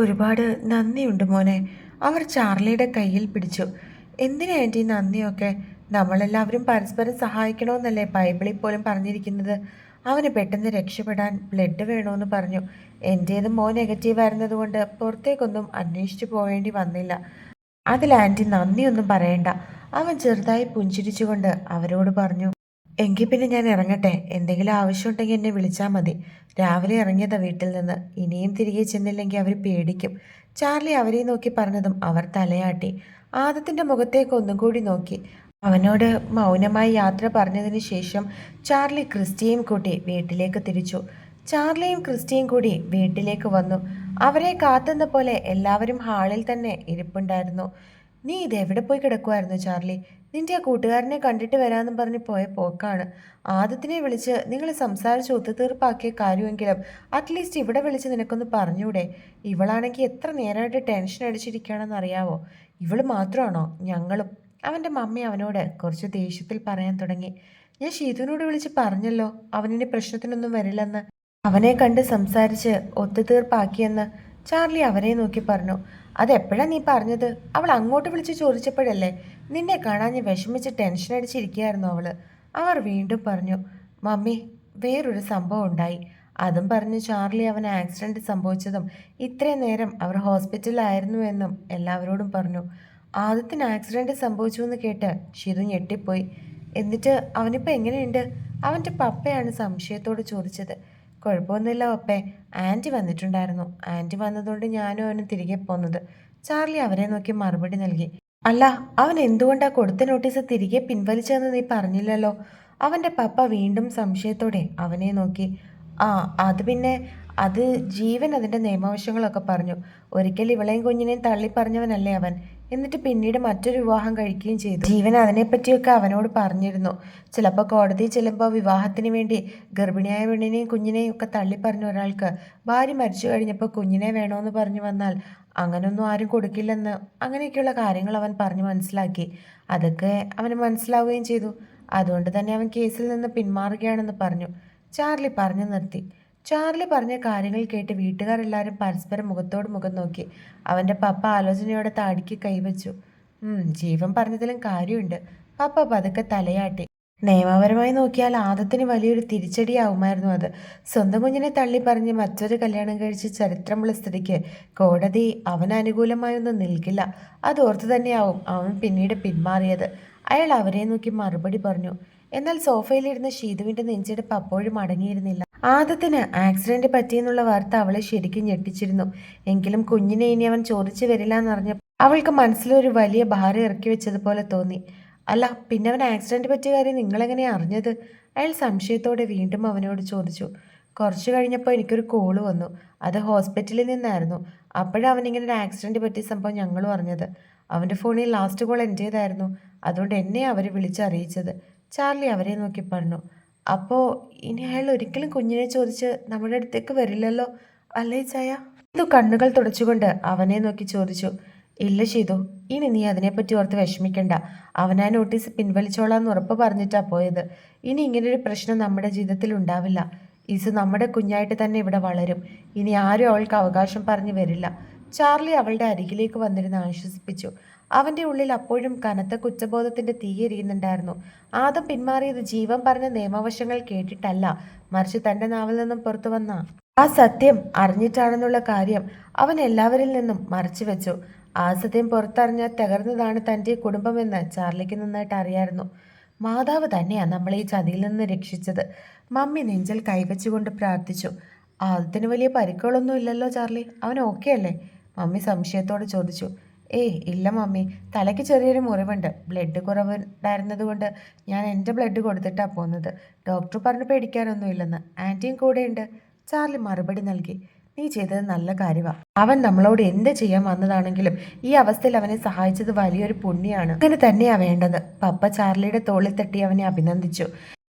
ഒരുപാട് നന്ദിയുണ്ട് മോനെ. അവർ ചാർലിയുടെ കയ്യിൽ പിടിച്ചു. എന്തിനാ ആൻറ്റി നന്ദിയൊക്കെ? നമ്മളെല്ലാവരും പരസ്പരം സഹായിക്കണമെന്നല്ലേ ബൈബിളിൽ പോലും പറഞ്ഞിരിക്കുന്നത്. അവന് പെട്ടെന്ന് രക്ഷപ്പെടാൻ ബ്ലഡ് വേണമെന്ന് പറഞ്ഞു. എൻ്റേത് മോൻ നെഗറ്റീവായിരുന്നത് കൊണ്ട് പുറത്തേക്കൊന്നും അന്വേഷിച്ചു പോവേണ്ടി വന്നില്ല. അതിൽ ആൻറ്റി നന്ദിയൊന്നും പറയണ്ട. അവൻ ചെറുതായി പുഞ്ചിരിച്ചുകൊണ്ട് അവരോട് പറഞ്ഞു. എങ്കിൽ പിന്നെ ഞാൻ ഇറങ്ങട്ടെ. എന്തെങ്കിലും ആവശ്യമുണ്ടെങ്കിൽ എന്നെ വിളിച്ചാൽ മതി. രാവിലെ ഇറങ്ങിയതാ വീട്ടിൽ നിന്ന്. ഇനിയും തിരികെ ചെന്നില്ലെങ്കിൽ അവർ പേടിക്കും. ചാർലി അവരെ നോക്കി പറഞ്ഞതും അവർ തലയാട്ടി. ആദത്തിന്റെ മുഖത്തേക്ക് ഒന്നും കൂടി നോക്കി. അവനോട് മൗനമായി യാത്ര പറഞ്ഞതിന് ശേഷം ചാർലി ക്രിസ്റ്റിയെയും കൂട്ടി വീട്ടിലേക്ക് തിരിച്ചു. ചാർലിയും ക്രിസ്റ്റിയും കൂടി വീട്ടിലേക്ക് വന്നു. അവരെ കാത്തുന്ന പോലെ എല്ലാവരും ഹാളിൽ തന്നെ ഇരിപ്പുണ്ടായിരുന്നു. നീ ഇതെവിടെ പോയി കിടക്കുമായിരുന്നു ചാർലി? നിന്റെ ആ കൂട്ടുകാരനെ കണ്ടിട്ട് വരാമെന്നും പറഞ്ഞ് പോയ പോക്കാണ്. ആദത്തിനെ വിളിച്ച് നിങ്ങൾ സംസാരിച്ച് ഒത്തുതീർപ്പാക്കിയ കാര്യമെങ്കിലും അറ്റ്ലീസ്റ്റ് ഇവിടെ വിളിച്ച് നിനക്കൊന്ന് പറഞ്ഞൂടെ? ഇവളാണെങ്കിൽ എത്ര നേരമായിട്ട് ടെൻഷൻ അടിച്ചിരിക്കുകയാണെന്ന് അറിയാവോ? ഇവള് മാത്രമാണോ? ഞങ്ങളും. അവൻ്റെ മമ്മി അവനോട് കുറച്ച് ദേഷ്യത്തിൽ പറയാൻ തുടങ്ങി. ഞാൻ ഷീതുവിനോട് വിളിച്ച് പറഞ്ഞല്ലോ അവനിനി പ്രശ്നത്തിനൊന്നും വരില്ലെന്ന്. അവനെ കണ്ട് സംസാരിച്ച് ഒത്തുതീർപ്പാക്കിയെന്ന് ചാർലി അവരെ നോക്കി പറഞ്ഞു. അതെപ്പോഴാ നീ പറഞ്ഞത്? അവൾ അങ്ങോട്ട് വിളിച്ച് ചോദിച്ചപ്പോഴല്ലേ? നിന്നെ കാണാൻ ഞാൻ വിഷമിച്ച് ടെൻഷൻ അടിച്ചിരിക്കുകയായിരുന്നു അവള്. അവർ വീണ്ടും പറഞ്ഞു. മമ്മി, വേറൊരു സംഭവം ഉണ്ടായി. അതും പറഞ്ഞ് ചാർലി അവന് ആക്സിഡന്റ് സംഭവിച്ചതും ഇത്രയും നേരം അവർ ഹോസ്പിറ്റലിലായിരുന്നു എന്നും എല്ലാവരോടും പറഞ്ഞു. ആദ്യത്തിന് ആക്സിഡന്റ് സംഭവിച്ചു എന്ന് കേട്ട് ഷിതു ഞെട്ടിപ്പോയി. എന്നിട്ട് അവനിപ്പോൾ എങ്ങനെയുണ്ട്? അവൻ്റെ പപ്പയാണ് സംശയത്തോട് ചോദിച്ചത്. കുഴപ്പമൊന്നുമില്ല പപ്പേ, ആൻറ്റി വന്നിട്ടുണ്ടായിരുന്നു. ആൻറ്റി വന്നതുകൊണ്ട് ഞാനും അവനും തിരികെ പോന്നത്. ചാർലി അവരെ നോക്കി മറുപടി നൽകി. അല്ല, അവൻ എന്തുകൊണ്ടാ കൊടുത്ത നോട്ടീസ് തിരികെ പിൻവലിച്ചതെന്ന് നീ പറഞ്ഞില്ലല്ലോ? അവൻ്റെ പപ്പ വീണ്ടും സംശയത്തോടെ അവനെ നോക്കി. ആ, അത് പിന്നെ അത് ജീവൻ അതിൻ്റെ നിയമവശങ്ങളൊക്കെ പറഞ്ഞു. ഒരിക്കൽ ഇവളെയും കുഞ്ഞിനെയും തള്ളി പറഞ്ഞവനല്ലേ അവൻ. എന്നിട്ട് പിന്നീട് മറ്റൊരു വിവാഹം കഴിക്കുകയും ചെയ്തു. ജീവൻ അതിനെപ്പറ്റിയൊക്കെ അവനോട് പറഞ്ഞിരുന്നു. ചിലപ്പോൾ കോടതിയിൽ ചെല്ലുമ്പോൾ വിവാഹത്തിന് വേണ്ടി ഗർഭിണിയായ പെണ്ണിനെയും കുഞ്ഞിനെയും ഒക്കെ തള്ളിപ്പറഞ്ഞ ഒരാൾക്ക് ഭാര്യ മരിച്ചു കഴിഞ്ഞപ്പോൾ കുഞ്ഞിനെ വേണമെന്ന് പറഞ്ഞു വന്നാൽ അങ്ങനൊന്നും ആരും കൊടുക്കില്ലെന്ന് അങ്ങനെയൊക്കെയുള്ള കാര്യങ്ങൾ അവൻ പറഞ്ഞു മനസ്സിലാക്കി. അതൊക്കെ അവന് മനസ്സിലാവുകയും ചെയ്തു. അതുകൊണ്ട് തന്നെ അവൻ കേസിൽ നിന്ന് പിന്മാറുകയാണെന്ന് പറഞ്ഞു. ചാർലി പറഞ്ഞു നിർത്തി. ചാർലി പറഞ്ഞ കാര്യങ്ങൾ കേട്ട് വീട്ടുകാരെല്ലാവരും പരസ്പരം മുഖത്തോട് മുഖം നോക്കി. അവൻ്റെ പപ്പ ആലോചനയോടെ താടിക്ക് കൈവച്ചു. ജീവൻ പറഞ്ഞതിലും കാര്യമുണ്ട്. പപ്പ പതുക്കെ തലയാട്ടി. നിയമപരമായി നോക്കിയാൽ ആദത്തിന് വലിയൊരു തിരിച്ചടിയാവുമായിരുന്നു അത്. സ്വന്തം കുഞ്ഞിനെ തള്ളി പറഞ്ഞ് മറ്റൊരു കല്യാണം കഴിച്ച് ചരിത്രമുള്ള സ്ഥിതിക്ക് കോടതി അവന് അനുകൂലമായൊന്നും നിൽക്കില്ല. അതോർത്തു തന്നെയാവും അവൻ പിന്നീട് പിന്മാറിയത്. അയാൾ അവരെ നോക്കി മറുപടി പറഞ്ഞു. എന്നാൽ സോഫയിലിരുന്ന് ഷീതുവിൻ്റെ നെഞ്ചെടുപ്പ് അപ്പോഴും അടങ്ങിയിരുന്നില്ല. ആദത്തിന് ആക്സിഡന്റ് പറ്റിയെന്നുള്ള വാർത്ത അവളെ ശരിക്കും ഞെട്ടിച്ചിരുന്നു. എങ്കിലും കുഞ്ഞിനെ ഇനി അവൻ ചോദിച്ചു വരില്ല എന്നറിഞ്ഞ അവൾക്ക് മനസ്സിലൊരു വലിയ ഭാരം ഇറക്കി വെച്ചതുപോലെ തോന്നി. അല്ല, പിന്നെ അവൻ ആക്സിഡന്റ് പറ്റിയ കാര്യം നിങ്ങളെങ്ങനെയാ അറിഞ്ഞത്? അയാൾ സംശയത്തോടെ വീണ്ടും അവനോട് ചോദിച്ചു. കുറച്ചു കഴിഞ്ഞപ്പോൾ എനിക്കൊരു കോള് വന്നു. അത് ഹോസ്പിറ്റലിൽ നിന്നായിരുന്നു. അപ്പോഴവനിങ്ങനെ ഒരു ആക്സിഡന്റ് പറ്റിയ സംഭവം ഞങ്ങളും അറിഞ്ഞത്. അവൻ്റെ ഫോണിൽ ലാസ്റ്റ് കോൾ എൻ്റേതായിരുന്നു. അതുകൊണ്ട് എന്നെ അവർ വിളിച്ചറിയിച്ചത്. ചാർലി അവരെ നോക്കി പറഞ്ഞു. അപ്പോൾ ഇനി അയാൾ ഒരിക്കലും കുഞ്ഞിനെ ചോദിച്ച് നമ്മുടെ അടുത്തേക്ക് വരില്ലല്ലോ അല്ലേ ചായ? ഇത് കണ്ണുകൾ തുടച്ചുകൊണ്ട് അവനെ നോക്കി ചോദിച്ചു. ഇല്ല ഷീതു, ഇനി നീ അതിനെപ്പറ്റി ഓർത്ത് വിഷമിക്കണ്ട. അവനാ നോട്ടീസ് പിൻവലിച്ചോളാന്ന് ഉറപ്പ് പറഞ്ഞിട്ടാ പോയത്. ഇനി ഇങ്ങനൊരു പ്രശ്നം നമ്മുടെ ജീവിതത്തിൽ ഉണ്ടാവില്ല. ഈസ് നമ്മുടെ കുഞ്ഞായിട്ട് തന്നെ ഇവിടെ വളരും. ഇനി ആരും അവൾക്ക് അവകാശം പറഞ്ഞു വരില്ല. ചാർലി അവളുടെ അരികിലേക്ക് വന്നിരുന്ന് ആശ്വസിപ്പിച്ചു. അവൻ്റെ ഉള്ളിൽ അപ്പോഴും കനത്ത കുറ്റബോധത്തിന്റെ തീ എരിയുന്നുണ്ടായിരുന്നു. ആദം പിന്മാറിയത് ജീവൻ പറഞ്ഞ നിയമവശങ്ങൾ കേട്ടിട്ടല്ല, മറിച്ച് തന്റെ നാവിൽ നിന്നും പുറത്തു വന്ന ആ സത്യം അറിഞ്ഞിട്ടാണെന്നുള്ള കാര്യം അവൻ എല്ലാവരിൽ നിന്നും മറച്ചു വെച്ചു. ആ സത്യം പുറത്തറിഞ്ഞാൽ തകർന്നതാണ് തൻ്റെ കുടുംബമെന്ന് ചാർലിക്ക് നന്നായിട്ട് അറിയായിരുന്നു. മാതാവ് തന്നെയാണ് നമ്മളെ ഈ ചതിയിൽ നിന്ന് രക്ഷിച്ചത്. മമ്മി നെഞ്ചിൽ കൈവച്ചുകൊണ്ട് പ്രാർത്ഥിച്ചു. ആദത്തിന് വലിയ പരിക്കുകളൊന്നും ഇല്ലല്ലോ ചാർലി? അവൻ ഓക്കെ അല്ലേ? മമ്മി സംശയത്തോടെ ചോദിച്ചു. ഏയ് ഇല്ല മമ്മി, തലയ്ക്ക് ചെറിയൊരു മുറിവുണ്ട്. ബ്ലഡ് കുറവുണ്ടായിരുന്നത് കൊണ്ട് ഞാൻ എൻ്റെ ബ്ലഡ് കൊടുത്തിട്ടാണ് പോകുന്നത്. ഡോക്ടർ പറഞ്ഞു പേടിക്കാനൊന്നുമില്ലെന്ന്. ആൻറ്റിയും കൂടെയുണ്ട്. ചാർലി മറുപടി നൽകി. നീ ചെയ്തത് നല്ല കാര്യമാണ്. അവൻ നമ്മളോട് എന്ത് ചെയ്യാൻ വന്നതാണെങ്കിലും ഈ അവസ്ഥയിൽ അവനെ സഹായിച്ചത് വലിയൊരു പുണ്യാണ്. അങ്ങനെ തന്നെയാ വേണ്ടത്. പപ്പ ചാർലിയുടെ തോളിൽ തട്ടി അവനെ അഭിനന്ദിച്ചു.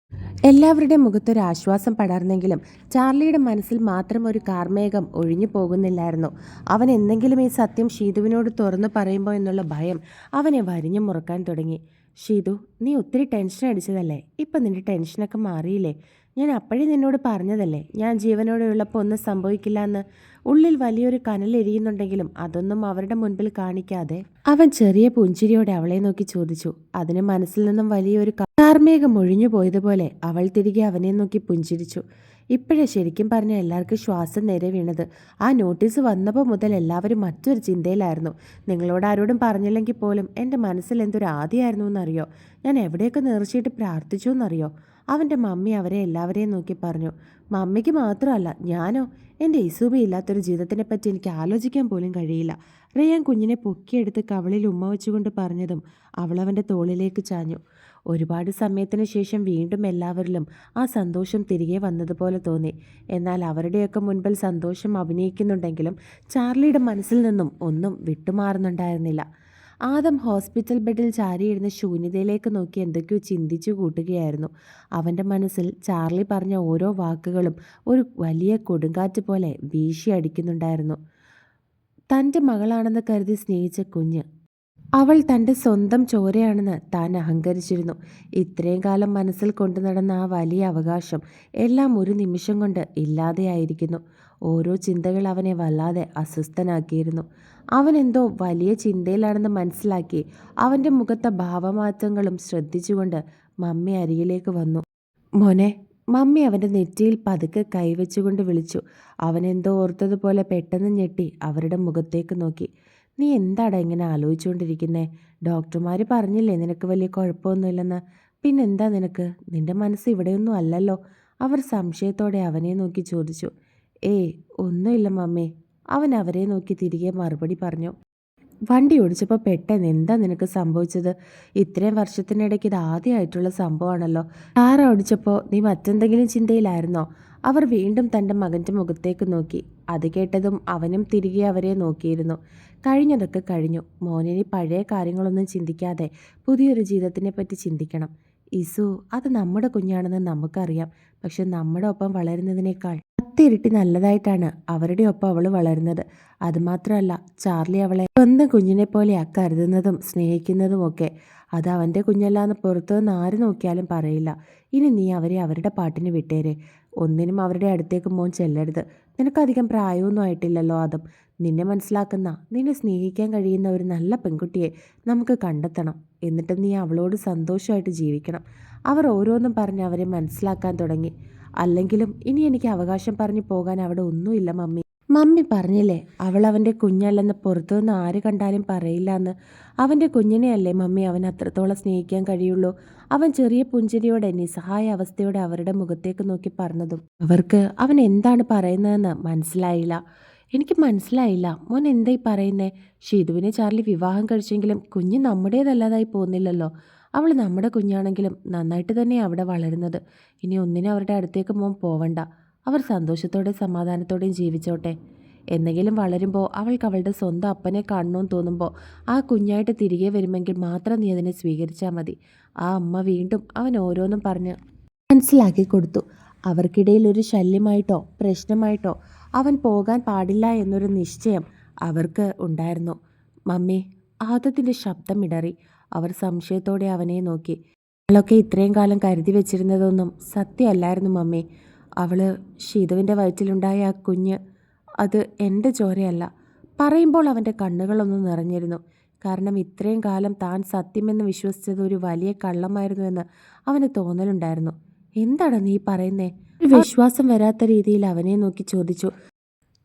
എല്ലാവരുടെയും മുഖത്തൊരു ആശ്വാസം പടർന്നെങ്കിലും ചാർലിയുടെ മനസ്സിൽ മാത്രം ഒരു കാർമേഘം ഒഴിഞ്ഞു പോകുന്നില്ലായിരുന്നു. അവൻ എന്തെങ്കിലും ഈ സത്യം ഷീതുവിനോട് തുറന്നു പറയുമ്പോൾ എന്നുള്ള ഭയം അവനെ വരിഞ്ഞു മുറുക്കാൻ തുടങ്ങി. ഷീതു, നീ ഒത്തിരി ടെൻഷൻ അടിച്ചതല്ലേ? ഇപ്പം നിന്റെ ടെൻഷനൊക്കെ മാറിയില്ലേ? ഞാൻ അപ്പോഴേ നിന്നോട് പറഞ്ഞതല്ലേ, ഞാൻ ജീവനോടെ ഉള്ളപ്പോൾ ഒന്നും സംഭവിക്കില്ല എന്ന്. ഉള്ളിൽ വലിയൊരു കനലെരിയുന്നുണ്ടെങ്കിലും അതൊന്നും അവരുടെ മുൻപിൽ കാണിക്കാതെ അവൻ ചെറിയ പുഞ്ചിരിയോടെ അവളെ നോക്കി ചോദിച്ചു. അതിന് മനസ്സിൽ നിന്നും വലിയൊരു കാർമേഘം ഒഴിഞ്ഞു പോയതുപോലെ അവൾ തിരികെ അവനെ നോക്കി പുഞ്ചിരിച്ചു. ഇപ്പോഴേ ശരിക്കും പറഞ്ഞ എല്ലാവർക്കും ശ്വാസം നേരെ വീണത്. ആ നോട്ടീസ് വന്നപ്പോൾ മുതൽ എല്ലാവരും മറ്റൊരു ചിന്തയിലായിരുന്നു. നിങ്ങളോട് ആരോടും പറഞ്ഞില്ലെങ്കിൽ പോലും എൻ്റെ മനസ്സിൽ എന്തൊരു ആദിയായിരുന്നു എന്നറിയോ. ഞാൻ എവിടെയൊക്കെ നേർച്ചയിട്ട് പ്രാർത്ഥിച്ചു എന്നറിയോ. അവൻ്റെ മമ്മി അവരെ എല്ലാവരെയും നോക്കി പറഞ്ഞു. മമ്മിക്ക് മാത്രമല്ല, ഞാനോ. എൻ്റെ ഇസൂബി ഇല്ലാത്തൊരു ജീവിതത്തിനെ പറ്റി എനിക്ക് ആലോചിക്കാൻ പോലും കഴിയില്ല. റിയാൻ കുഞ്ഞിനെ പൊക്കിയെടുത്ത് കവളിൽ ഉമ്മ വെച്ചുകൊണ്ട് പറഞ്ഞതും അവളവൻ്റെ തോളിലേക്ക് ചാഞ്ഞു. ഒരുപാട് സമയത്തിന് ശേഷം വീണ്ടും എല്ലാവരിലും ആ സന്തോഷം തിരികെ വന്നതുപോലെ തോന്നി. എന്നാൽ അവരുടെയൊക്കെ മുൻപിൽ സന്തോഷം അഭിനയിക്കുന്നുണ്ടെങ്കിലും ചാർലിയുടെ മനസ്സിൽ നിന്നും ഒന്നും വിട്ടുമാറുന്നുണ്ടായിരുന്നില്ല. ആദം ഹോസ്പിറ്റൽ ബെഡിൽ ചാരിയിരുന്ന് ശൂന്യതയിലേക്ക് നോക്കി എന്തൊക്കെയോ ചിന്തിച്ചു കൂട്ടുകയായിരുന്നു. അവൻ്റെ മനസ്സിൽ ചാർലി പറഞ്ഞ ഓരോ വാക്കുകളും ഒരു വലിയ കൊടുങ്കാറ്റ് പോലെ വീശിയടിക്കുന്നുണ്ടായിരുന്നു. തൻ്റെ മകളാണെന്ന് കരുതി സ്നേഹിച്ച കുഞ്ഞ്, അവൾ തൻ്റെ സ്വന്തം ചോരയാണെന്ന് താൻ അഹങ്കരിച്ചിരുന്നു. ഇത്രയും കാലം മനസ്സിൽ കൊണ്ടു നടന്ന ആ വലിയ അവകാശം എല്ലാം ഒരു നിമിഷം കൊണ്ട് ഇല്ലാതെയായിരിക്കുന്നു. ഓരോ ചിന്തകൾ അവനെ വല്ലാതെ അസ്വസ്ഥനാക്കിയിരുന്നു. അവൻ എന്തോ വലിയ ചിന്തയിലാണെന്ന് മനസ്സിലാക്കി അവൻ്റെ മുഖത്തെ ഭാവമാറ്റങ്ങളും ശ്രദ്ധിച്ചുകൊണ്ട് മമ്മി അരികിലേക്ക് വന്നു. മോനെ. മമ്മി അവൻ്റെ നെറ്റിയിൽ പതുക്കെ കൈവച്ചുകൊണ്ട് വിളിച്ചു. അവനെന്തോ ഓർത്തതുപോലെ പെട്ടെന്ന് ഞെട്ടി അവരുടെ മുഖത്തേക്ക് നോക്കി. നീ എന്താടാ ഇങ്ങനെ ആലോചിച്ചുകൊണ്ടിരിക്കുന്നേ? ഡോക്ടർമാർ പറഞ്ഞില്ലേ നിനക്ക് വലിയ കുഴപ്പമൊന്നുമില്ലെന്ന്. പിന്നെന്താ നിനക്ക്? നിന്റെ മനസ്സ് ഇവിടെയൊന്നും അല്ലല്ലോ. അവർ സംശയത്തോടെ അവനെ നോക്കി ചോദിച്ചു. ഏയ് ഒന്നുമില്ല മമ്മി. അവൻ അവരെ നോക്കി തിരികെ മറുപടി പറഞ്ഞു. വണ്ടി ഓടിച്ചപ്പോൾ പെട്ടെന്ന് എന്താ നിനക്ക് സംഭവിച്ചത്? ഇത്രയും വർഷത്തിനിടയ്ക്ക് ഇത് ആദ്യമായിട്ടുള്ള സംഭവമാണല്ലോ. കാർ ഓടിച്ചപ്പോൾ നീ മറ്റെന്തെങ്കിലും ചിന്തയിലായിരുന്നോ? അവർ വീണ്ടും തൻ്റെ മകൻ്റെ മുഖത്തേക്ക് നോക്കി. അത് കേട്ടതും അവനും തിരികെ അവരെ നോക്കിയിരുന്നു. കഴിഞ്ഞതൊക്കെ കഴിഞ്ഞു. മോനിനി പഴയ കാര്യങ്ങളൊന്നും ചിന്തിക്കാതെ പുതിയൊരു ജീവിതത്തിനെ പറ്റി ചിന്തിക്കണം. ഇസു അത് നമ്മുടെ കുഞ്ഞാണെന്ന് നമുക്കറിയാം. പക്ഷെ നമ്മുടെ ഒപ്പം വളരുന്നതിനേക്കാൾ 10 ഇരട്ടി നല്ലതായിട്ടാണ് അവരുടെ ഒപ്പം അവൾ വളരുന്നത്. അതുമാത്രമല്ല, ചാർലി അവളെ സ്വന്തം കുഞ്ഞിനെ പോലെയാ കരുതുന്നതും സ്നേഹിക്കുന്നതും ഒക്കെ. അത് അവൻ്റെ കുഞ്ഞല്ലാന്ന് പുറത്തുനിന്ന് ആര് നോക്കിയാലും പറയില്ല. ഇനി നീ അവരെ അവരുടെ പാട്ടിന് വിട്ടേരെ. ഒന്നിനും അവരുടെ അടുത്തേക്ക് മോൻ ചെല്ലരുത്. നിനക്കധികം പ്രായമൊന്നും ആയിട്ടില്ലല്ലോ ആദം. നിന്നെ മനസ്സിലാക്കുന്ന, നിന്നെ സ്നേഹിക്കാൻ കഴിയുന്ന ഒരു നല്ല പെൺകുട്ടിയെ നമുക്ക് കണ്ടെത്തണം. എന്നിട്ട് നീ അവളോട് സന്തോഷമായിട്ട് ജീവിക്കണം. അവർ ഓരോന്നും പറഞ്ഞ് അവരെ മനസ്സിലാക്കാൻ തുടങ്ങി. അല്ലെങ്കിലും ഇനി എനിക്ക് അവകാശം പറഞ്ഞു പോകാൻ അവിടെ ഒന്നുമില്ല മമ്മി. മമ്മി പറഞ്ഞില്ലേ അവൾ അവൻ്റെ കുഞ്ഞല്ലെന്ന് പുറത്തുനിന്ന് ആര് കണ്ടാലും പറയില്ല എന്ന്. അവൻ്റെ കുഞ്ഞിനെയല്ലേ മമ്മി അവൻ അത്രത്തോളം സ്നേഹിക്കാൻ കഴിയുള്ളൂ. അവൻ ചെറിയ പുഞ്ചിരിയോടെ നിസ്സഹായ അവസ്ഥയോടെ അവരുടെ മുഖത്തേക്ക് നോക്കി പറഞ്ഞതും അവർക്ക് അവൻ എന്താണ് പറയുന്നതെന്ന് മനസ്സിലായില്ല. എനിക്ക് മനസ്സിലായില്ല. മോൻ എന്തായി പറയുന്നേ? ഷീതുവിനെ ചാർലി വിവാഹം കഴിച്ചെങ്കിലും കുഞ്ഞ് നമ്മുടേതല്ലാതായി പോകുന്നില്ലല്ലോ. അവൾ നമ്മുടെ കുഞ്ഞാണെങ്കിലും നന്നായിട്ട് തന്നെയാണ് അവിടെ വളരുന്നത്. ഇനി ഒന്നിനും അവരുടെ അടുത്തേക്ക് മോൻ പോവണ്ട. അവർ സന്തോഷത്തോടെ സമാധാനത്തോടെയും ജീവിച്ചോട്ടെ. എന്തെങ്കിലും വളരുമ്പോൾ അവൾക്ക് അവളുടെ സ്വന്തം അപ്പനെ കാണണമെന്ന് തോന്നുമ്പോൾ ആ കുഞ്ഞായിട്ട് തിരികെ വരുമെങ്കിൽ മാത്രം നീ അതിനെ സ്വീകരിച്ചാൽ മതി. ആ അമ്മ വീണ്ടും അവൻ ഓരോന്നും പറഞ്ഞ് മനസ്സിലാക്കി കൊടുത്തു. അവർക്കിടയിൽ ഒരു ശല്യമായിട്ടോ പ്രശ്നമായിട്ടോ അവൻ പോകാൻ പാടില്ല എന്നൊരു നിശ്ചയം അവർക്ക് ഉണ്ടായിരുന്നു. മമ്മി. ആദത്തിൻ്റെ ശബ്ദം ഇടറി. അവർ സംശയത്തോടെ അവനെ നോക്കി. അവളൊക്കെ ഇത്രയും കാലം കരുതി വെച്ചിരുന്നതൊന്നും സത്യമല്ലായിരുന്നു മമ്മി. അവൾ ഷീതുവിൻ്റെ വയറ്റിലുണ്ടായ ആ കുഞ്ഞ് അത് എൻ്റെ ചോരയല്ല. പറയുമ്പോൾ അവൻ്റെ കണ്ണുകളൊന്നും നിറഞ്ഞിരുന്നു. കാരണം ഇത്രയും കാലം താൻ സത്യമെന്ന് വിശ്വസിച്ചത് ഒരു വലിയ കള്ളമായിരുന്നുവെന്ന് അവന് തോന്നലുണ്ടായിരുന്നു. എന്താണ് നീ പറയുന്നേ? ഒരു വിശ്വാസം വരാത്ത രീതിയിൽ അവനെ നോക്കി ചോദിച്ചു.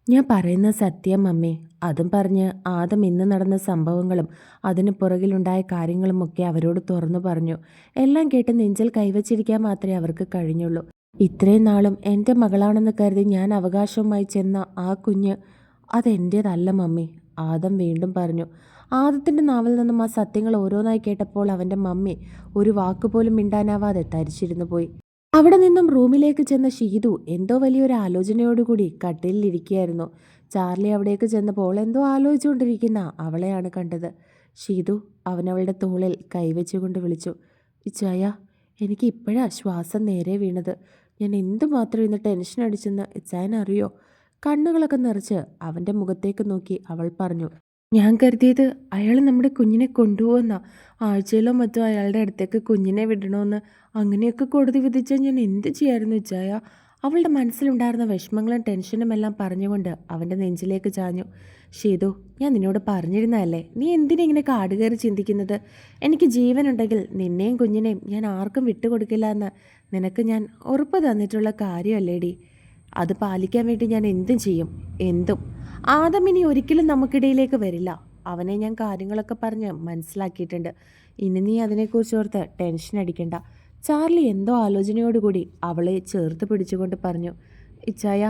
ഞാൻ പറയുന്നത് സത്യം മമ്മി. അതും പറഞ്ഞ് ആദം ഇന്ന് നടന്ന സംഭവങ്ങളും അതിന് പുറകിലുണ്ടായ കാര്യങ്ങളുമൊക്കെ അവരോട് തുറന്നു പറഞ്ഞു. എല്ലാം കേട്ട് നെഞ്ചിൽ കൈവച്ചിരിക്കാൻ മാത്രമേ അവർക്ക് കഴിഞ്ഞുള്ളൂ. ഇത്രയും നാളും എൻ്റെ മകളാണെന്ന് കരുതി ഞാൻ അവകാശവുമായി ചെന്ന ആ കുഞ്ഞ് അതെൻ്റേതല്ല മമ്മി. ആദം വീണ്ടും പറഞ്ഞു. ആദത്തിൻ്റെ നാവിൽ നിന്നും ആ സത്യങ്ങൾ ഓരോന്നായി കേട്ടപ്പോൾ അവൻ്റെ മമ്മി ഒരു വാക്കുപോലും മിണ്ടാനാവാതെ തരിച്ചിരുന്നു പോയി. അവിടെ നിന്നും റൂമിലേക്ക് ചെന്ന ഷീതു എന്തോ വലിയൊരു ആലോചനയോടുകൂടി കട്ടിലിരിക്കുകയായിരുന്നു. ചാർലി അവിടേക്ക് ചെന്നപ്പോൾ എന്തോ ആലോചിച്ചുകൊണ്ടിരിക്കുന്ന അവളെയാണ് കണ്ടത്. ഷീതു അവനവളുടെ തോളിൽ കൈവച്ചുകൊണ്ട് വിളിച്ചു. ഇച്ചായ, എനിക്ക് ഇപ്പോഴാ ശ്വാസം നേരെ വീണത്. ഞാൻ എന്തുമാത്രം ഇന്ന് ടെൻഷൻ അടിച്ചെന്ന് ഇച്ചായനറിയോ? കണ്ണുകളൊക്കെ നിറച്ച് അവൻ്റെ മുഖത്തേക്ക് നോക്കി അവൾ പറഞ്ഞു. ഞാൻ കരുതിയത് അയാൾ നമ്മുടെ കുഞ്ഞിനെ കൊണ്ടുപോകുന്ന ആഴ്ചയിലോ മറ്റോ അയാളുടെ അടുത്തേക്ക് കുഞ്ഞിനെ വിടണമെന്ന്. അങ്ങനെയൊക്കെ കോടതി വിധിച്ചാൽ ഞാൻ എന്ത് ചെയ്യായിരുന്നു ഇച്ചായ? അവളുടെ മനസ്സിലുണ്ടായിരുന്ന വിഷമങ്ങളും ടെൻഷനും എല്ലാം പറഞ്ഞുകൊണ്ട് അവൻ്റെ നെഞ്ചിലേക്ക് ചാഞ്ഞു. ഷീതു, ഞാൻ നിന്നോട് പറഞ്ഞിരുന്നതല്ലേ, നീ എന്തിനാ ഇങ്ങനെ കാടുകയറി ചിന്തിക്കുന്നത്? എനിക്ക് ജീവനുണ്ടെങ്കിൽ നിന്നെയും കുഞ്ഞിനെയും ഞാൻ ആർക്കും വിട്ടുകൊടുക്കില്ല എന്ന് നിനക്ക് ഞാൻ ഉറപ്പ് തന്നിട്ടുള്ള കാര്യമല്ലേടി. അത് പാലിക്കാൻ വേണ്ടി ഞാൻ എന്തും ചെയ്യും, എന്തും. ആദം ഇനി ഒരിക്കലും നമുക്കിടയിലേക്ക് വരില്ല. അവനെ ഞാൻ കാര്യങ്ങളൊക്കെ പറഞ്ഞ് മനസ്സിലാക്കിയിട്ടുണ്ട്. ഇനി നീ അതിനെക്കുറിച്ച് ഓർത്ത് ടെൻഷൻ അടിക്കണ്ട. ചാർലി എന്തോ ആലോചനയോടുകൂടി അവളെ ചേർത്ത് പിടിച്ചുകൊണ്ട് പറഞ്ഞു. ഇച്ചായ,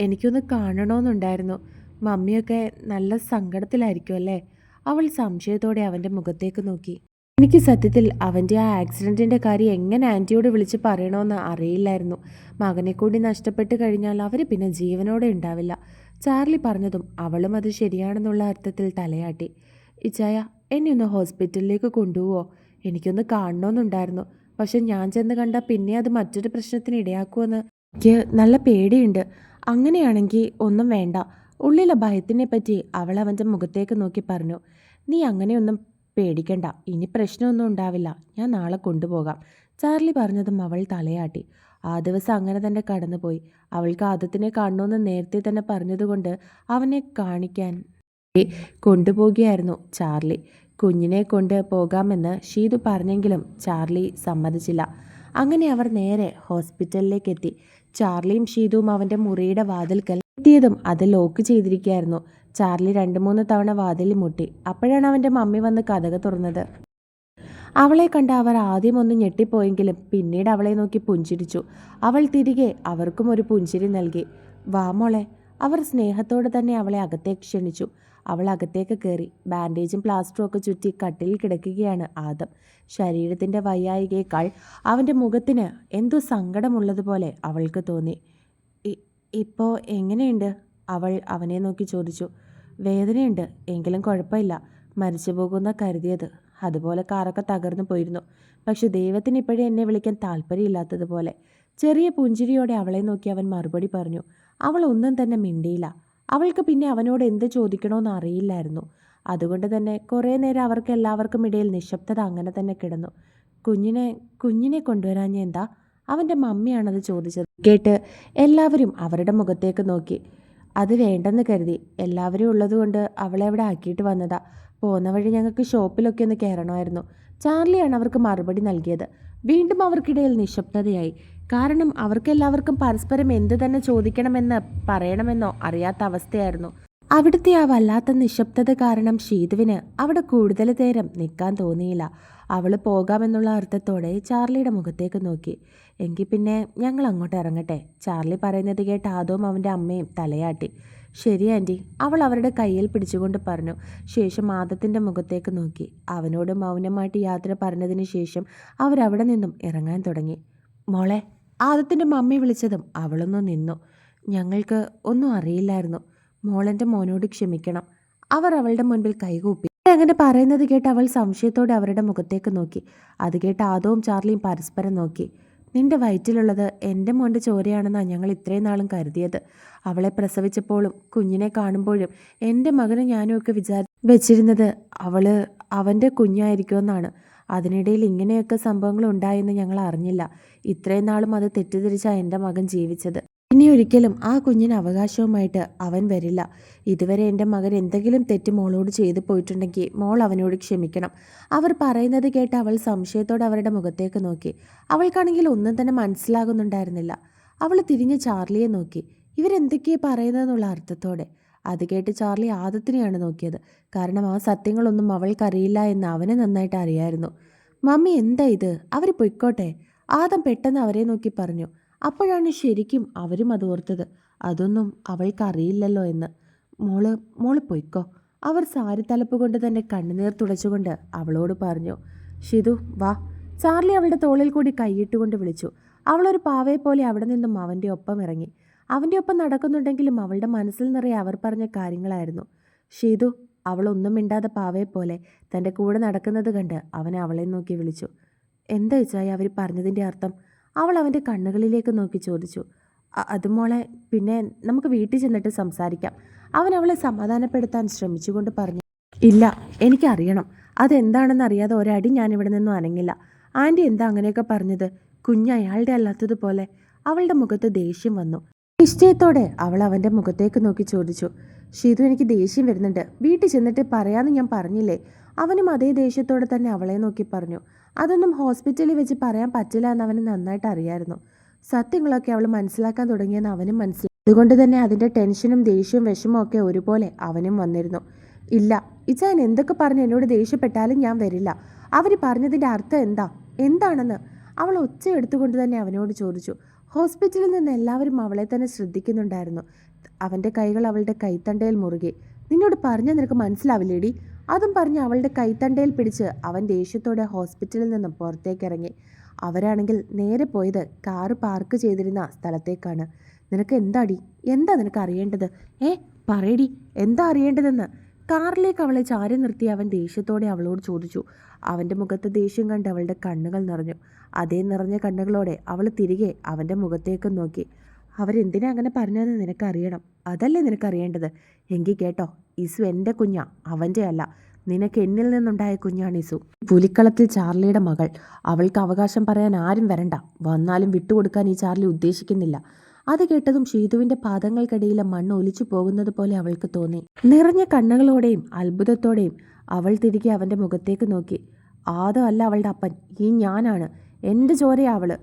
എനിക്കൊന്ന് കാണണമെന്നുണ്ടായിരുന്നു. മമ്മിയൊക്കെ നല്ല സങ്കടത്തിലായിരിക്കും അല്ലേ? അവൾ സംശയത്തോടെ അവൻ്റെ മുഖത്തേക്ക് നോക്കി. എനിക്ക് സത്യത്തിൽ അവൻ്റെ ആ ആക്സിഡൻറ്റിൻ്റെ കാര്യം എങ്ങനെ ആൻറ്റിയോട് വിളിച്ച് പറയണമെന്ന് അറിയില്ലായിരുന്നു. മകനെ കൂടി നഷ്ടപ്പെട്ട് കഴിഞ്ഞാൽ അവർ പിന്നെ ജീവനോടെ ഉണ്ടാവില്ല. ചാർലി പറഞ്ഞതും അവളും അത് ശരിയാണെന്നുള്ള അർത്ഥത്തിൽ തലയാട്ടി. ഇച്ചായ, എന്നെ ഒന്ന് ഹോസ്പിറ്റലിലേക്ക് കൊണ്ടുപോവോ? എനിക്കൊന്ന് കാണണമെന്നുണ്ടായിരുന്നു. പക്ഷെ ഞാൻ ചെന്ന് കണ്ടാൽ പിന്നെ അത് മറ്റൊരു പ്രശ്നത്തിന് ഇടയാക്കുമെന്ന് എനിക്ക് നല്ല പേടിയുണ്ട്. അങ്ങനെയാണെങ്കിൽ ഒന്നും വേണ്ട. ഉള്ളിലെ ഭയത്തിനെ പറ്റി അവൾ അവൻ്റെ മുഖത്തേക്ക് നോക്കി പറഞ്ഞു. നീ അങ്ങനെയൊന്നും പേടിക്കണ്ട, ഇനി പ്രശ്നമൊന്നും ഉണ്ടാവില്ല. ഞാൻ നാളെ കൊണ്ടുപോകാം. ചാർലി പറഞ്ഞതും അവൾ തലയാട്ടി. ആ ദിവസം അങ്ങനെ തന്നെ കടന്നുപോയി. അവൾക്ക് ആദത്തിനെ കാണണമെന്ന് നേരത്തെ തന്നെ പറഞ്ഞതുകൊണ്ട് അവനെ കാണിക്കാൻ കൊണ്ടുപോകുകയായിരുന്നു ചാർലി. കുഞ്ഞിനെ കൊണ്ട് പോകാമെന്ന് ഷീതു പറഞ്ഞെങ്കിലും ചാർലി സമ്മതിച്ചില്ല. അങ്ങനെ അവർ നേരെ ഹോസ്പിറ്റലിലേക്ക് എത്തി. ചാർലിയും ഷീതുവും അവൻ്റെ മുറിയുടെ വാതിൽക്കൽ എത്തിയതും അത് ലോക്ക് ചെയ്തിരിക്കുകയായിരുന്നു. ചാർലി 2-3 തവണ വാതിലിൽ മുട്ടി. അപ്പോഴാണ് അവൻ്റെ മമ്മി വന്ന് കതക് തുറന്നത്. അവളെ കണ്ട അവർ ആദ്യം ഒന്ന് ഞെട്ടിപ്പോയെങ്കിലും പിന്നീട് അവളെ നോക്കി പുഞ്ചിരിച്ചു. അവൾ തിരികെ അവർക്കും ഒരു പുഞ്ചിരി നൽകി. വാ മോളെ. അവർ സ്നേഹത്തോടെ തന്നെ അവളെ അകത്തേക്ക് ക്ഷണിച്ചു. അവൾ അകത്തേക്ക് കയറി. ബാൻഡേജും പ്ലാസ്റ്ററും ഒക്കെ ചുറ്റി കട്ടിലിൽ കിടക്കുകയാണ് ആദം. ശരീരത്തിൻ്റെ വയ്യായികയേക്കാൾ അവൻ്റെ മുഖത്തിന് എന്തോ സങ്കടമുള്ളതുപോലെ അവൾക്ക് തോന്നി. ഇപ്പോൾ എങ്ങനെയുണ്ട്? അവൾ അവനെ നോക്കി ചോദിച്ചു. വേദനയുണ്ട്, എങ്കിലും കുഴപ്പമില്ല. മരിച്ചു പോകുന്ന കരുതിയത്. അതുപോലെ കാറൊക്കെ തകർന്നു പോയിരുന്നു. പക്ഷെ ദൈവത്തിന് ഇപ്പോഴേ എന്നെ വിളിക്കാൻ താല്പര്യമില്ലാത്തതുപോലെ. ചെറിയ പുഞ്ചിരിയോടെ അവളെ നോക്കി അവൻ മറുപടി പറഞ്ഞു. അവൾ ഒന്നും തന്നെ മിണ്ടിയില്ല. അവൾക്ക് പിന്നെ അവനോട് എന്ത് ചോദിക്കണമെന്ന് അറിയില്ലായിരുന്നു. അതുകൊണ്ട് തന്നെ കുറേ നേരം അവർക്ക് എല്ലാവർക്കും ഇടയിൽ നിശബ്ദത അങ്ങനെ തന്നെ കിടന്നു. കുഞ്ഞിനെ കൊണ്ടുവരാഞ്ഞ എന്താ? അവൻ്റെ മമ്മിയാണത് ചോദിച്ചത് കേട്ട് എല്ലാവരും അവരുടെ മുഖത്തേക്ക് നോക്കി. അത് വേണ്ടെന്ന് കരുതി. എല്ലാവരും ഉള്ളതുകൊണ്ട് അവളെ അവിടെ ആക്കിയിട്ട് വന്നതാ. പോകുന്ന വഴി ഞങ്ങൾക്ക് ഷോപ്പിലൊക്കെ ഒന്ന് കയറണമായിരുന്നു. ചാർലിയാണ് അവർക്ക് മറുപടി നൽകിയത്. വീണ്ടും അവർക്കിടയിൽ നിശബ്ദതയായി. കാരണം അവർക്കെല്ലാവർക്കും പരസ്പരം എന്ത് തന്നെ ചോദിക്കണമെന്ന് പറയണമെന്നോ അറിയാത്ത അവസ്ഥയായിരുന്നു. അവിടുത്തെ ആ വല്ലാത്ത നിശബ്ദത കാരണം ഷീതുവിന് അവിടെ കൂടുതൽ നേരം നിൽക്കാൻ തോന്നിയില്ല. അവൾ പോകാമെന്നുള്ള അർത്ഥത്തോടെ ചാർലിയുടെ മുഖത്തേക്ക് നോക്കി. എങ്കിൽ പിന്നെ ഞങ്ങൾ അങ്ങോട്ട് ഇറങ്ങട്ടെ. ചാർലി പറയുന്നത് കേട്ട് ആദവും അവൻ്റെ അമ്മയും തലയാട്ടി. ശരി ആൻറ്റി, അവൾ അവരുടെ കയ്യിൽ പിടിച്ചുകൊണ്ട് പറഞ്ഞു. ശേഷം ആദത്തിൻ്റെ മുഖത്തേക്ക് നോക്കി. അവനോട് മൗനമായിട്ട് യാത്ര പറഞ്ഞതിന് ശേഷം അവരവിടെ നിന്നും ഇറങ്ങാൻ തുടങ്ങി. മോളെ. ആദത്തിൻ്റെ മമ്മി വിളിച്ചതും അവളൊന്നു നിന്നു. ഞങ്ങൾക്ക് ഒന്നും അറിയില്ലായിരുന്നു. മോളെൻ്റെ മോനോട് ക്ഷമിക്കണം. അവർ അവളുടെ മുൻപിൽ കൈകൂപ്പി. അങ്ങനെ പറയുന്നത് കേട്ട് അവൾ സംശയത്തോടെ അവരുടെ മുഖത്തേക്ക് നോക്കി. അത് കേട്ട് ആദവും ചാർലിയും പരസ്പരം നോക്കി. നിന്റെ വയറ്റിലുള്ളത് എൻ്റെ മോൻ്റെ ചോരയാണെന്നാണ് ഞങ്ങൾ ഇത്രയും നാളും കരുതിയത്. അവളെ പ്രസവിച്ചപ്പോഴും കുഞ്ഞിനെ കാണുമ്പോഴും എൻ്റെ മകനും ഞാനും ഒക്കെ വെച്ചിരുന്നത് അവൻ്റെ കുഞ്ഞായിരിക്കുമെന്നാണ്. അതിനിടയിൽ ഇങ്ങനെയൊക്കെ സംഭവങ്ങൾ ഉണ്ടായെന്ന് ഞങ്ങൾ അറിഞ്ഞില്ല. ഇത്രയും നാളും അത് തെറ്റിദ്ധരിച്ചാണ് എൻ്റെ മകൻ ജീവിച്ചത്. ഇനി ഒരിക്കലും ആ കുഞ്ഞിന് അവകാശവുമായിട്ട് അവൻ വരില്ല. ഇതുവരെ എൻ്റെ മകൻ എന്തെങ്കിലും തെറ്റ് മോളോട് ചെയ്തു പോയിട്ടുണ്ടെങ്കിൽ മോൾ അവനോട് ക്ഷമിക്കണം. അവർ പറയുന്നത് കേട്ട് അവൾ സംശയത്തോടെ അവരുടെ മുഖത്തേക്ക് നോക്കി. അവൾക്കാണെങ്കിൽ ഒന്നും തന്നെ മനസ്സിലാകുന്നുണ്ടായിരുന്നില്ല. അവൾ തിരിഞ്ഞ് ചാർലിയെ നോക്കി. ഇവരെന്തൊക്കെയാ പറയുന്നതെന്നുള്ള അർത്ഥത്തോടെ. അത് കേട്ട് ചാർലി ആദത്തിനെയാണ് നോക്കിയത്. കാരണം ആ സത്യങ്ങളൊന്നും അവൾക്കറിയില്ല എന്ന് അവന് നന്നായിട്ട് അറിയായിരുന്നു. മമ്മി, എന്താ ഇത്? അവർ പൊയ്ക്കോട്ടെ. ആദം പെട്ടെന്ന് അവരെ നോക്കി പറഞ്ഞു. അപ്പോഴാണ് ശരിക്കും അവരും അത് ഓർത്തത്. അതൊന്നും അവൾക്കറിയില്ലല്ലോ എന്ന്. മോള് പൊയ്ക്കോ. അവർ സാരി തലപ്പ് കൊണ്ട് തന്നെ കണ്ണുനീർ തുടച്ചുകൊണ്ട് അവളോട് പറഞ്ഞു. ഷിതു, വാ. ചാർലി അവളുടെ തോളിൽ കൂടി കൈയിട്ടുകൊണ്ട് വിളിച്ചു. അവളൊരു പാവയെ പോലെ അവിടെ നിന്നും അവൻ്റെ ഒപ്പം ഇറങ്ങി. അവൻ്റെ ഒപ്പം നടക്കുന്നുണ്ടെങ്കിലും അവളുടെ മനസ്സിൽ നിറയെ അവർ പറഞ്ഞ കാര്യങ്ങളായിരുന്നു. ഷിതു. അവളൊന്നും മിണ്ടാതെ പാവയെ പോലെ തൻ്റെ കൂടെ നടക്കുന്നത് കണ്ട് അവൻ അവളെ നോക്കി വിളിച്ചു. എന്താ വെച്ചായി അവർ പറഞ്ഞതിൻ്റെ അർത്ഥം? അവൾ അവൻ്റെ കണ്ണുകളിലേക്ക് നോക്കി ചോദിച്ചു. അത് മോളെ, പിന്നെ നമുക്ക് വീട്ടിൽ ചെന്നിട്ട് സംസാരിക്കാം. അവൻ അവളെ സമാധാനപ്പെടുത്താൻ ശ്രമിച്ചുകൊണ്ട് പറഞ്ഞു. ഇല്ല, എനിക്കറിയണം. അതെന്താണെന്ന് അറിയാതെ ഒരടി ഞാനിവിടെ നിന്നും അനങ്ങില്ല. ആൻറ്റി എന്താ അങ്ങനെയൊക്കെ പറഞ്ഞത്? കുഞ്ഞ് അയാളുടെ അല്ലാത്തതുപോലെ. അവളുടെ മുഖത്ത് ദേഷ്യം വന്നു. നിശ്ചയത്തോടെ അവൾ അവൻ്റെ മുഖത്തേക്ക് നോക്കി ചോദിച്ചു, ഷീതു എനിക്ക് ദേഷ്യം വരുന്നുണ്ട്. വീട്ടിൽ ചെന്നിട്ട് പറയാമെന്ന് ഞാൻ പറഞ്ഞില്ലേ? അവനും അതേ ദേഷ്യത്തോടെ തന്നെ അവളെ നോക്കി പറഞ്ഞു. അതൊന്നും ഹോസ്പിറ്റലിൽ വെച്ച് പറയാൻ പറ്റില്ല എന്ന് അവന് നന്നായിട്ട് അറിയായിരുന്നു. സത്യങ്ങളൊക്കെ അവൾ മനസ്സിലാക്കാൻ തുടങ്ങിയെന്ന് അവനും മനസ്സിലായി. അതുകൊണ്ട് തന്നെ അതിൻ്റെ ടെൻഷനും ദേഷ്യവും വിഷമവും ഒക്കെ ഒരുപോലെ അവനും വന്നിരുന്നു. ഇല്ല, ഇച്ചാൻ എന്തൊക്കെ പറഞ്ഞ് എന്നോട് ദേഷ്യപ്പെട്ടാലും ഞാൻ വരില്ല. അവർ പറഞ്ഞതിൻ്റെ അർത്ഥം എന്താണെന്ന് അവൾ ഒച്ച എടുത്തുകൊണ്ട് തന്നെ അവനോട് ചോദിച്ചു. ഹോസ്പിറ്റലിൽ നിന്ന് എല്ലാവരും അവളെ തന്നെ ശ്രദ്ധിക്കുന്നുണ്ടായിരുന്നു. അവൻ്റെ കൈകൾ അവളുടെ കൈത്തണ്ടയിൽ മുറുകി. നിന്നോട് പറഞ്ഞാൽ നിനക്ക് മനസ്സിലാവില്ലേടി? അതും പറഞ്ഞ് അവളുടെ കൈത്തണ്ടയിൽ പിടിച്ച് അവൻ ദേഷ്യത്തോടെ ഹോസ്പിറ്റലിൽ നിന്നും പുറത്തേക്കിറങ്ങി. അവരാണെങ്കിൽ നേരെ പോയത് കാറ് പാർക്ക് ചെയ്തിരുന്ന സ്ഥലത്തേക്കാണ്. നിനക്ക് എന്താ നിനക്ക് അറിയേണ്ടത്? പറയടി, എന്താ അറിയേണ്ടതെന്ന്? കാറിലേക്ക് അവളെ ചാരി നിർത്തി അവൻ ദേഷ്യത്തോടെ അവളോട് ചോദിച്ചു. അവൻ്റെ മുഖത്ത് ദേഷ്യം കണ്ട് അവളുടെ കണ്ണുകൾ നിറഞ്ഞു. അതേ നിറഞ്ഞ കണ്ണുകളോടെ അവൾ തിരികെ അവൻ്റെ മുഖത്തേക്ക് നോക്കി. അവരെന്തിനാ അങ്ങനെ പറഞ്ഞതെന്ന് നിനക്കറിയണം. അതല്ലേ നിനക്കറിയേണ്ടത്? എങ്കിൽ കേട്ടോ, ഇസു എൻ്റെ കുഞ്ഞാ, അവൻ്റെ അല്ല. നിനക്ക് എന്നിൽ നിന്നുണ്ടായ കുഞ്ഞാണ് ഇസു. പുലിക്കളത്തിൽ ചാർലിയുടെ മകൾ. അവൾക്ക് അവകാശം പറയാൻ ആരും വരണ്ട. വന്നാലും വിട്ടുകൊടുക്കാൻ ഈ ചാർലി ഉദ്ദേശിക്കുന്നില്ല. അത് കേട്ടതും ഷീതുവിൻ്റെ പാദങ്ങൾക്കിടയിലെ മണ്ണ് ഒലിച്ചു പോകുന്നത് പോലെ അവൾക്ക് തോന്നി. നിറഞ്ഞ കണ്ണുകളോടെയും അത്ഭുതത്തോടെയും അവൾ തിരികെ അവൻ്റെ മുഖത്തേക്ക് നോക്കി. ആദം അല്ല അവളുടെ അപ്പൻ, ഈ ഞാനാണ്. എൻ്റെ ചോരയാ അവള്.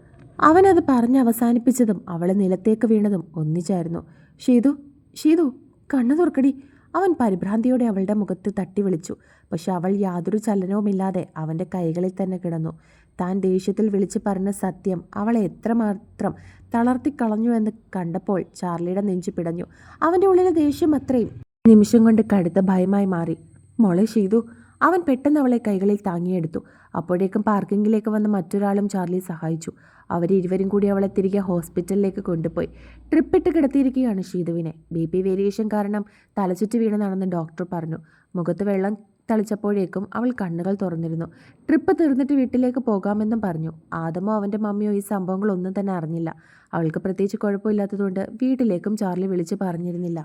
അവനത് പറഞ്ഞ് അവസാനിപ്പിച്ചതും അവൾ നിലത്തേക്ക് വീണതും ഒന്നിച്ചായിരുന്നു. ഷീതു കണ്ണു തുറക്കടി. അവൻ പരിഭ്രാന്തിയോടെ അവളുടെ മുഖത്ത് തട്ടി വിളിച്ചു. പക്ഷെ അവൾ യാതൊരു ചലനവുമില്ലാതെ അവൻ്റെ കൈകളിൽ തന്നെ കിടന്നു. താൻ ദേഷ്യത്തിൽ വിളിച്ചു പറഞ്ഞ സത്യം അവളെ എത്രമാത്രം തളർത്തിക്കളഞ്ഞു എന്ന് കണ്ടപ്പോൾ ചാർലിയുടെ നെഞ്ചു പിടഞ്ഞു. അവൻ്റെ ഉള്ളിലെ ദേഷ്യം അത്രയും നിമിഷം കൊണ്ട് കടുത്ത ഭയമായി മാറി. മോളെ ഷീതു, അവൻ പെട്ടെന്ന് അവളെ കൈകളിൽ താങ്ങിയെടുത്തു. അപ്പോഴേക്കും പാർക്കിങ്ങിലേക്ക് വന്ന മറ്റൊരാളും ചാർലി സഹായിച്ചു. അവരിരുവരും കൂടി അവളെ തിരികെ ഹോസ്പിറ്റലിലേക്ക് കൊണ്ടുപോയി. ട്രിപ്പിട്ട് കിടത്തിയിരിക്കുകയാണ് ഷീതുവിനെ. BP വേരിയേഷൻ കാരണം തലചുറ്റി വീണെന്നാണെന്ന് ഡോക്ടർ പറഞ്ഞു. മുഖത്ത് വെള്ളം തളിച്ചപ്പോഴേക്കും അവൾ കണ്ണുകൾ തുറന്നിരുന്നു. ട്രിപ്പ് തീർന്നിട്ട് വീട്ടിലേക്ക് പോകാമെന്നും പറഞ്ഞു. ആദമോ അവൻ്റെ മമ്മിയോ ഈ സംഭവങ്ങളൊന്നും തന്നെ അറിഞ്ഞില്ല. അവൾക്ക് പ്രത്യേകിച്ച് കുഴപ്പമില്ലാത്തതുകൊണ്ട് വീട്ടിലേക്കും ചാർലി വിളിച്ച് പറഞ്ഞിരുന്നില്ല.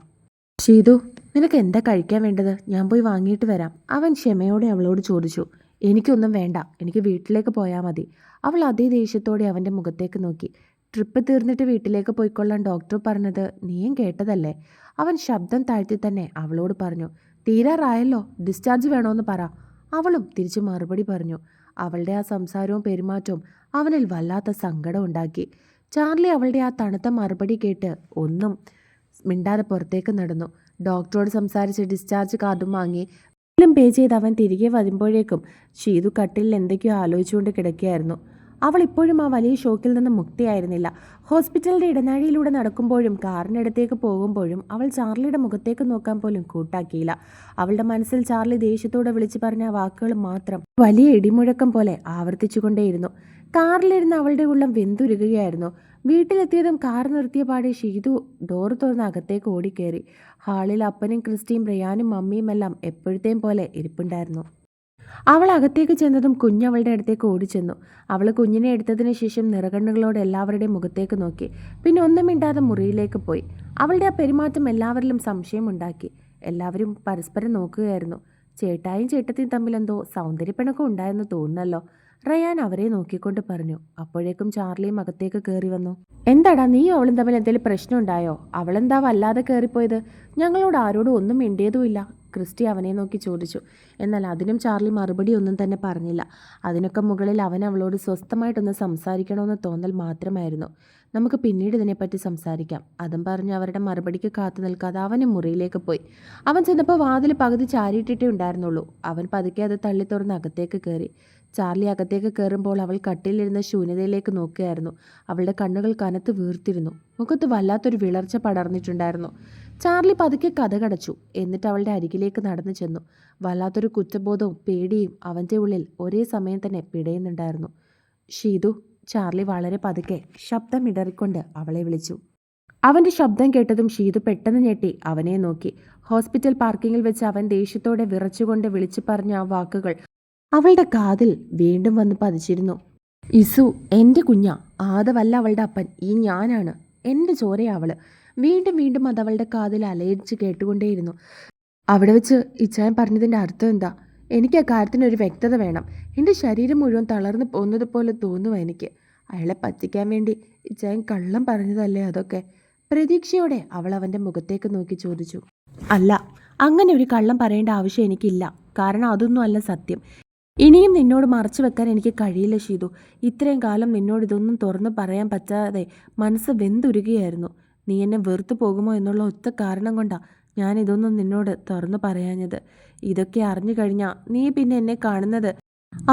ഷീതു, നിനക്ക് എന്താ കഴിക്കാൻ വേണ്ടത്? ഞാൻ പോയി വാങ്ങിയിട്ട് വരാം. അവൻ ക്ഷമയോടെ അവളോട് ചോദിച്ചു. എനിക്കൊന്നും വേണ്ട, എനിക്ക് വീട്ടിലേക്ക് പോയാൽ മതി. അവൾ അതേ ദേഷ്യത്തോടെ അവൻ്റെ മുഖത്തേക്ക് നോക്കി. ട്രിപ്പ് തീർന്നിട്ട് വീട്ടിലേക്ക് പോയിക്കൊള്ളാൻ ഡോക്ടർ പറഞ്ഞത് നീയും കേട്ടതല്ലേ? അവൻ ശബ്ദം താഴ്ത്തി തന്നെ അവളോട് പറഞ്ഞു. തീരാറായല്ലോ, ഡിസ്ചാർജ് വേണമെന്ന് പറ. അവളും തിരിച്ചു മറുപടി പറഞ്ഞു. അവളുടെ ആ സംസാരവും പെരുമാറ്റവും അവനിൽ വല്ലാത്ത സങ്കടം ഉണ്ടാക്കി. ചാർലി അവളുടെ ആ തണുത്ത മറുപടി കേട്ട് ഒന്നും മിണ്ടാതെ പുറത്തേക്ക് നടന്നു. ഡോക്ടറോട് സംസാരിച്ച് ഡിസ്ചാർജ് കാർഡും വാങ്ങി പേ ചെയ്ത് അവൻ തിരികെ വരുമ്പോഴേക്കും ഷീതു കട്ടിലിൽ എന്തൊക്കെയോ ആലോചിച്ചുകൊണ്ട് കിടക്കുകയായിരുന്നു. അവൾ ഇപ്പോഴും ആ വലിയ ഷോക്കിൽ നിന്ന് മുക്തിയായിരുന്നില്ല. ഹോസ്പിറ്റലിൻ്റെ ഇടനാഴിയിലൂടെ നടക്കുമ്പോഴും കാറിനടുത്തേക്ക് പോകുമ്പോഴും അവൾ ചാർലിയുടെ മുഖത്തേക്ക് നോക്കാൻ പോലും കൂട്ടാക്കിയില്ല. അവളുടെ മനസ്സിൽ ചാർലി ദേഷ്യത്തോടെ വിളിച്ചു പറഞ്ഞ വാക്കുകൾ മാത്രം വലിയ ഇടിമുഴക്കം പോലെ ആവർത്തിച്ചുകൊണ്ടേയിരുന്നു. കാറിലിരുന്ന് അവളുടെ ഉള്ളം വെന്തുരുകയായിരുന്നു. വീട്ടിലെത്തിയതും കാർ നിർത്തിയ പാടെ ഷീതു ഡോറ് തുറന്ന് അകത്തേക്ക് ഓടിക്കയറി. ഹാളിൽ അപ്പനും ക്രിസ്റ്റിയും റയാനും മമ്മിയും എല്ലാം എപ്പോഴത്തെയും പോലെ ഇരിപ്പുണ്ടായിരുന്നു. അവൾ അകത്തേക്ക് ചെന്നതും കുഞ്ഞവളുടെ അടുത്തേക്ക് ഓടിച്ചെന്നു. അവൾ കുഞ്ഞിനെ എടുത്തതിന് ശേഷം നിറകണ്ണുകളോടെ എല്ലാവരുടെയും മുഖത്തേക്ക് നോക്കി. പിന്നെ ഒന്നും മിണ്ടാതെ മുറിയിലേക്ക് പോയി. അവളുടെ ആ പെരുമാറ്റം എല്ലാവരിലും സംശയമുണ്ടാക്കി. എല്ലാവരും പരസ്പരം നോക്കുകയായിരുന്നു. ചേട്ടായും ചേട്ടത്തിയും തമ്മിലെന്തോ സൗന്ദര്യപ്പിണക്കം ഉണ്ടായെന്ന് തോന്നുന്നല്ലോ. റയാൻ അവരെ നോക്കിക്കൊണ്ട് പറഞ്ഞു. അപ്പോഴേക്കും ചാർലിയും അകത്തേക്ക് കയറി വന്നു. എന്താടാ, നീ അവളും തമ്മിൽ എന്തെങ്കിലും പ്രശ്നം ഉണ്ടായോ? അവളെന്താ വല്ലാതെ കയറിപ്പോയത്? ഞങ്ങളോട് ആരോടും ഒന്നും മിണ്ടിയതുമില്ല. ക്രിസ്റ്റി അവനെ നോക്കി ചോദിച്ചു. എന്നാൽ അതിനും ചാർലി മറുപടി ഒന്നും തന്നെ പറഞ്ഞില്ല. അതിനൊക്കെ മുകളിൽ അവൻ അവളോട് സ്വസ്ഥമായിട്ടൊന്ന് സംസാരിക്കണമെന്ന് തോന്നൽ മാത്രമായിരുന്നു. നമുക്ക് പിന്നീട് ഇതിനെപ്പറ്റി സംസാരിക്കാം. അതും പറഞ്ഞ് അവരുടെ മറുപടിക്ക് കാത്തു നിൽക്കാതെ അവനും മുറിയിലേക്ക് പോയി. അവൻ ചെന്നപ്പോൾ വാതിൽ പകുതി ചാരിയിട്ടിട്ടേ ഉണ്ടായിരുന്നുള്ളൂ. അവൻ പതുക്കെ അത് തള്ളി തുറന്ന് അകത്തേക്ക് കയറി. ചാർലി അകത്തേക്ക് കയറുമ്പോൾ അവൾ കട്ടിലിരുന്ന് ശൂന്യതയിലേക്ക് നോക്കുകയായിരുന്നു. അവളുടെ കണ്ണുകൾ കനത്ത് വീർത്തിരുന്നു. മുഖത്ത് വല്ലാത്തൊരു വിളർച്ച പടർന്നിട്ടുണ്ടായിരുന്നു. ചാർലി പതുക്കെ കതകടച്ചു. എന്നിട്ട് അവളുടെ അരികിലേക്ക് നടന്നു ചെന്നു. വല്ലാത്തൊരു കുറ്റബോധവും പേടിയും അവൻ്റെ ഉള്ളിൽ ഒരേ സമയം തന്നെ പിടയുന്നുണ്ടായിരുന്നു. ഷീതു, ചാർലി വളരെ പതുക്കെ ശബ്ദമിടറിക്കൊണ്ട് അവളെ വിളിച്ചു. അവൻ്റെ ശബ്ദം കേട്ടതും ഷീതു പെട്ടെന്ന് ഞെട്ടി അവനെ നോക്കി. ഹോസ്പിറ്റൽ പാർക്കിങ്ങിൽ വെച്ച് അവൻ ദേഷ്യത്തോടെ വിറച്ചുകൊണ്ട് വിളിച്ചു പറഞ്ഞ ആ വാക്കുകൾ അവളുടെ കാതിൽ വീണ്ടും വന്ന് പതിച്ചിരുന്നു. ഇസു എൻ്റെ കുഞ്ഞാ, ആദവല്ല അവളുടെ അപ്പൻ, ഈ ഞാനാണ്. എൻ്റെ ചോരയാ അവള്. വീണ്ടും വീണ്ടും അതവളുടെ കാതിൽ അലയടിച്ച് കേട്ടുകൊണ്ടേയിരുന്നു. അവിടെ വെച്ച് ഇച്ചായൻ പറഞ്ഞതിൻ്റെ അർത്ഥം എന്താ? എനിക്ക് ആ കാര്യത്തിനൊരു വ്യക്തത വേണം. എൻ്റെ ശരീരം മുഴുവൻ തളർന്നു പോകുന്നത് പോലെ തോന്നുക എനിക്ക്. അയാളെ പറ്റിക്കാൻ വേണ്ടി ഇച്ചായൻ കള്ളം പറഞ്ഞതല്ലേ അതൊക്കെ? പ്രതീക്ഷയോടെ അവൾ അവൻ്റെ മുഖത്തേക്ക് നോക്കി ചോദിച്ചു. അല്ല, അങ്ങനെ ഒരു കള്ളം പറയേണ്ട ആവശ്യം എനിക്കില്ല. കാരണം അതൊന്നും അല്ല സത്യം. ഇനിയും നിന്നോട് മറച്ചു വെക്കാൻ എനിക്ക് കഴിയില്ല ഷീതു. ഇത്രയും കാലം നിന്നോട് ഇതൊന്നും തുറന്നു പറയാൻ പറ്റാതെ മനസ്സ് വെന്തുരുകയായിരുന്നു. നീ എന്നെ വെറുത്തു പോകുമോ എന്നുള്ള ഒറ്റ കാരണം കൊണ്ടാണ് ഞാൻ ഇതൊന്നും നിന്നോട് തുറന്നു പറയാഞ്ഞത്. ഇതൊക്കെ അറിഞ്ഞു കഴിഞ്ഞാൽ നീ പിന്നെ എന്നെ കാണുന്നത്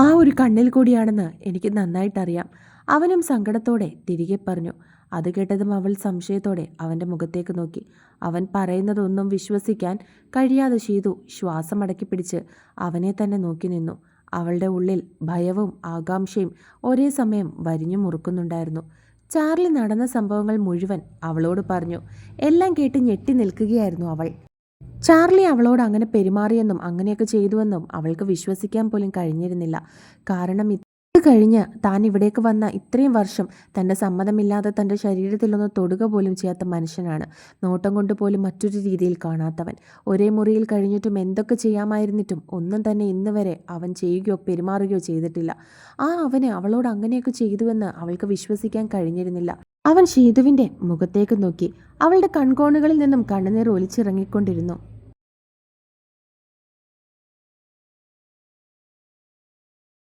ആ ഒരു കണ്ണിൽ കൂടിയാണെന്ന് എനിക്ക് നന്നായിട്ടറിയാം. അവനും സങ്കടത്തോടെ തിരികെ പറഞ്ഞു. അത് കേട്ടതും അവൾ സംശയത്തോടെ അവൻ്റെ മുഖത്തേക്ക് നോക്കി. അവൻ പറയുന്നതൊന്നും വിശ്വസിക്കാൻ കഴിയാതെ ഷീതു ശ്വാസം അടക്കി പിടിച്ച് അവനെ തന്നെ നോക്കി നിന്നു. അവളുടെ ഉള്ളിൽ ഭയവും ആകാംക്ഷയും ഒരേ സമയം വരിഞ്ഞു മുറുക്കുന്നുണ്ടായിരുന്നു. ചാർലി നടന്ന സംഭവങ്ങൾ മുഴുവൻ അവളോട് പറഞ്ഞു. എല്ലാം കേട്ട് ഞെട്ടി നിൽക്കുകയായിരുന്നു അവൾ. ചാർലി അവളോട് അങ്ങനെ പെരുമാറിയെന്നും അങ്ങനെയൊക്കെ ചെയ്തുവെന്നും അവൾക്ക് വിശ്വസിക്കാൻ പോലും കഴിഞ്ഞിരുന്നില്ല. കാരണം ഇത് കഴിഞ്ഞ് താൻ ഇവിടേക്ക് വന്ന ഇത്രയും വർഷം തൻ്റെ സമ്മതമില്ലാതെ തൻ്റെ ശരീരത്തിലൊന്ന് തൊടുക പോലും ചെയ്യാത്ത മനുഷ്യനാണ്. നോട്ടം കൊണ്ട് പോലും മറ്റൊരു രീതിയിൽ കാണാത്തവൻ. ഒരേ മുറിയിൽ കഴിഞ്ഞിട്ടും എന്തൊക്കെ ചെയ്യാമായിരുന്നിട്ടും ഒന്നും തന്നെ ഇന്ന് വരെ അവൻ ചെയ്യുകയോ പെരുമാറുകയോ ചെയ്തിട്ടില്ല. അവന് അവളോട് അങ്ങനെയൊക്കെ ചെയ്തുവെന്ന് അവൾക്ക് വിശ്വസിക്കാൻ കഴിഞ്ഞിരുന്നില്ല. അവൻ ഷീതുവിൻ്റെ മുഖത്തേക്ക് നോക്കി. അവളുടെ കൺകോണുകളിൽ നിന്നും കണ്ണുനീർ ഒലിച്ചിറങ്ങിക്കൊണ്ടിരുന്നു.